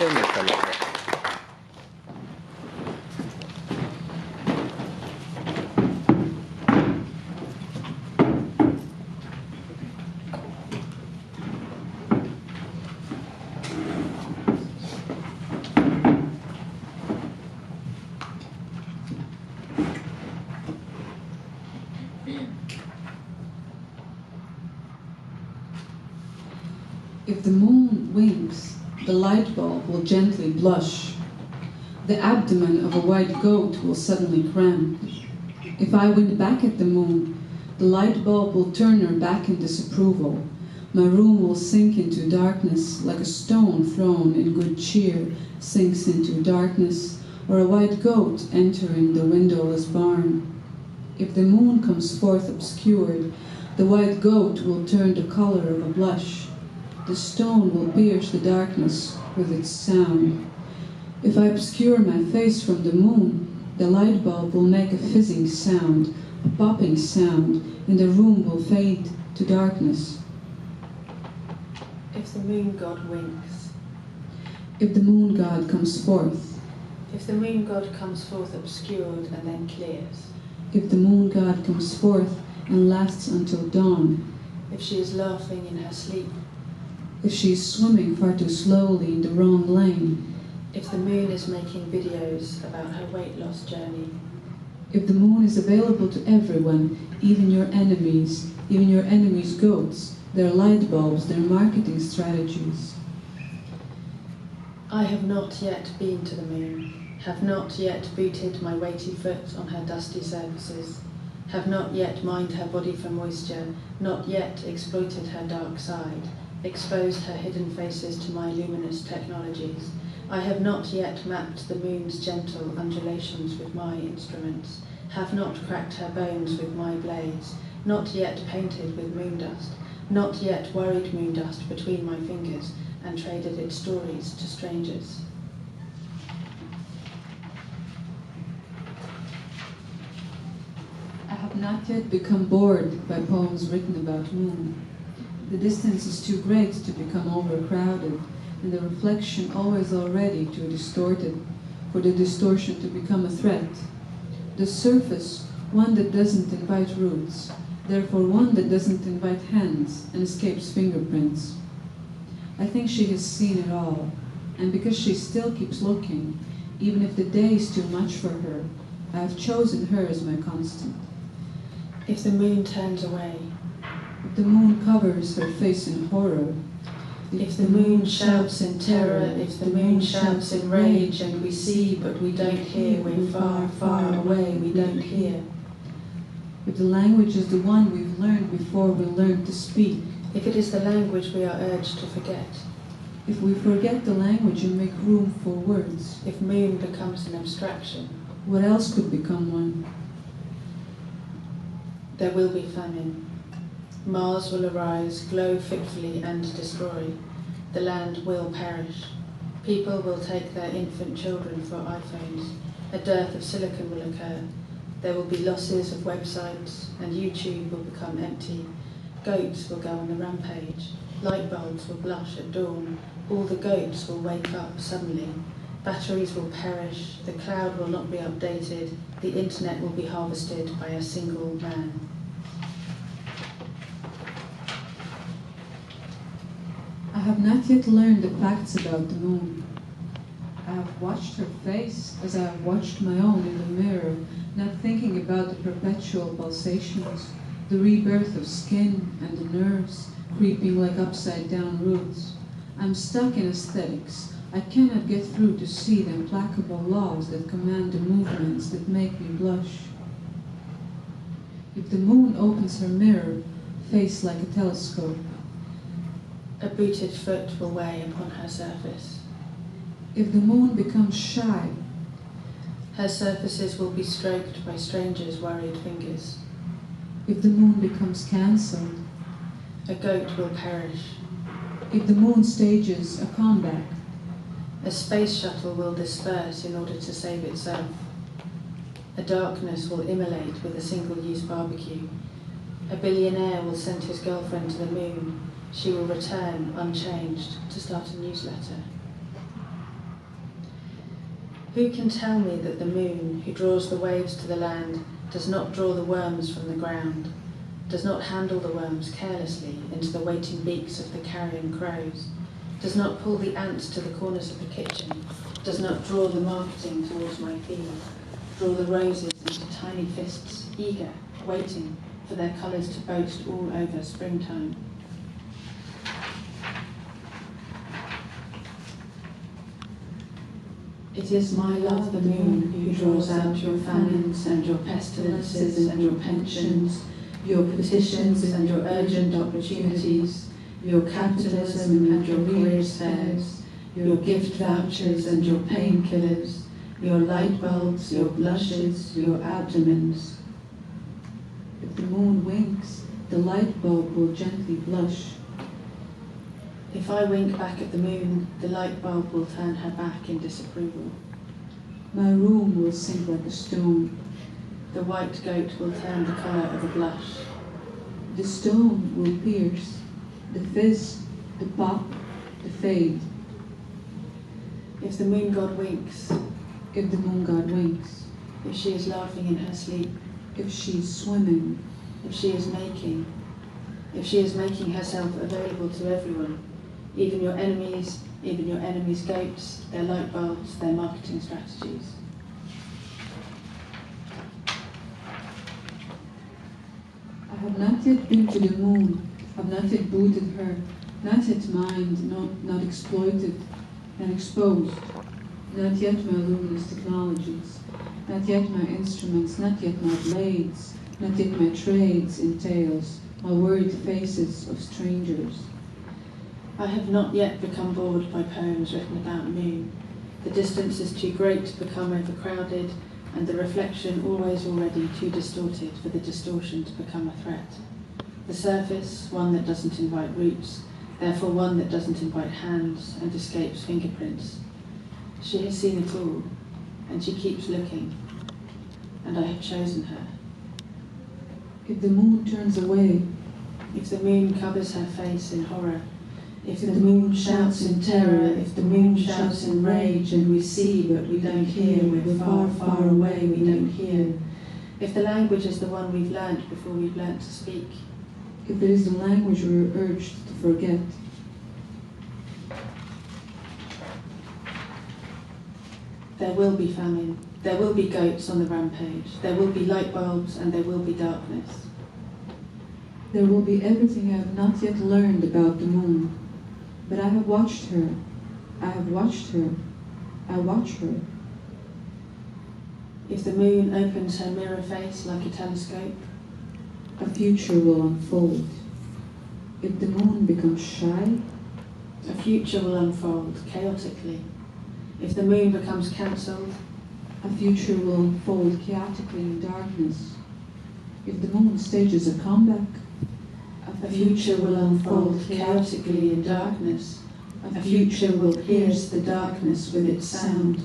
If the moon winks, the light bulb will gently blush. The abdomen of a white goat will suddenly cramp. If I wink back at the moon, the light bulb will turn her back in disapproval. My room will sink into darkness like a stone thrown in good cheer sinks into darkness, or a white goat entering the windowless barn. If the moon comes forth obscured, the white goat will turn the color of a blush. The stone will pierce the darkness with its sound. If I obscure my face from the moon, the light bulb will make a fizzing sound, a popping sound, and the room will fade to darkness. If the moon god winks. If the moon god comes forth. If the moon god comes forth obscured and then clears. If the moon god comes forth and lasts until dawn. If she is laughing in her sleep. If she is swimming far too slowly in the wrong lane. If the moon is making videos about her weight loss journey. If the moon is available to everyone, even your enemies' goats, their light bulbs, their marketing strategies. I have not yet been to the moon, have not yet booted my weighty foot on her dusty surfaces, have not yet mined her body for moisture, not yet exploited her dark side, exposed her hidden faces to my luminous technologies. I have not yet mapped the moon's gentle undulations with my instruments, have not cracked her bones with my blades, not yet painted with moon dust, not yet worried moon dust between my fingers and traded its stories to strangers. I have not yet become bored by poems written about moon. The distance is too great to become overcrowded, and the reflection always already too distorted for the distortion to become a threat. The surface, one that doesn't invite roots, therefore one that doesn't invite hands and escapes fingerprints. I think she has seen it all, and because she still keeps looking, even if the day is too much for her, I have chosen her as my constant. If the moon turns away, if the moon covers her face in horror, if the moon shouts in terror, if the moon shouts in rage, and we see but we don't hear, we're far, far away, we don't hear. If the language is the one we've learned before we learned to speak, if it is the language we are urged to forget, if we forget the language and make room for words, if moon becomes an abstraction, what else could become one? There will be famine. Mars will arise, glow fitfully and destroy. The land will perish. People will take their infant children for iPhones. A dearth of silicon will occur. There will be losses of websites, and YouTube will become empty. Goats will go on the rampage. Light bulbs will blush at dawn. All the goats will wake up suddenly. Batteries will perish. The cloud will not be updated. The internet will be harvested by a single man. I have not yet learned the facts about the moon. I have watched her face as I have watched my own in the mirror, not thinking about the perpetual pulsations, the rebirth of skin and the nerves creeping like upside-down roots. I'm stuck in aesthetics. I cannot get through to see the implacable laws that command the movements that make me blush. If the moon opens her mirror, face like a telescope, a booted foot will weigh upon her surface. If the moon becomes shy, her surfaces will be stroked by strangers' worried fingers. If the moon becomes cancelled, a goat will perish. If the moon stages a comeback, a space shuttle will disperse in order to save itself. A darkness will immolate with a single-use barbecue. A billionaire will send his girlfriend to the moon. She will return unchanged to start a newsletter. Who can tell me that the moon, who draws the waves to the land, does not draw the worms from the ground, does not handle the worms carelessly into the waiting beaks of the carrion crows, does not pull the ants to the corners of the kitchen, does not draw the marketing towards my feed, draw the roses into tiny fists, eager, waiting for their colours to boast all over springtime. It is my love, the moon, who draws out your famines and your pestilences and your pensions, your petitions and your urgent opportunities, your capitalism and your careers fairs, your gift vouchers and your painkillers, your light bulbs, your blushes, your abdomens. If the moon winks, the light bulb will gently blush. If I wink back at the moon, the light bulb will turn her back in disapproval. My room will sink like a stone. The white goat will turn the colour of a blush. The stone will pierce, the fizz, the pop, the fade. If the moon god winks, If the moon god winks, if she is laughing in her sleep, if she's swimming, if she is making herself available to everyone, even your enemies' goats, their light bulbs, their marketing strategies. I have not yet been to the moon, have not yet booted her, not yet mined, not exploited and exposed, not yet my luminous technologies, not yet my instruments, not yet my blades, not yet my trades in tales, my worried faces of strangers. I have not yet become bored by poems written about moon. The distance is too great to become overcrowded, and the reflection always already too distorted for the distortion to become a threat. The surface, one that doesn't invite roots, therefore one that doesn't invite hands and escapes fingerprints. She has seen it all, and she keeps looking, and I have chosen her. If the moon turns away, If the moon covers her face in horror, if the moon shouts in terror, if the moon shouts in rage, and we see but we don't hear, we're far, far away, we don't hear. If the language is the one we've learnt before we've learnt to speak. if it is the language we're urged to forget, There will be famine, there will be goats on the rampage, there will be light bulbs, and there will be darkness. there will be everything I have not yet learned about the moon. But I have watched her, I have watched her, I watch her. If the moon opens her mirror face like a telescope, A future will unfold. If the moon becomes shy, a future will unfold chaotically. If the moon becomes cancelled, a future will unfold chaotically in darkness. If the moon stages a comeback, a future will unfold chaotically in darkness. A future will pierce the darkness with its sound.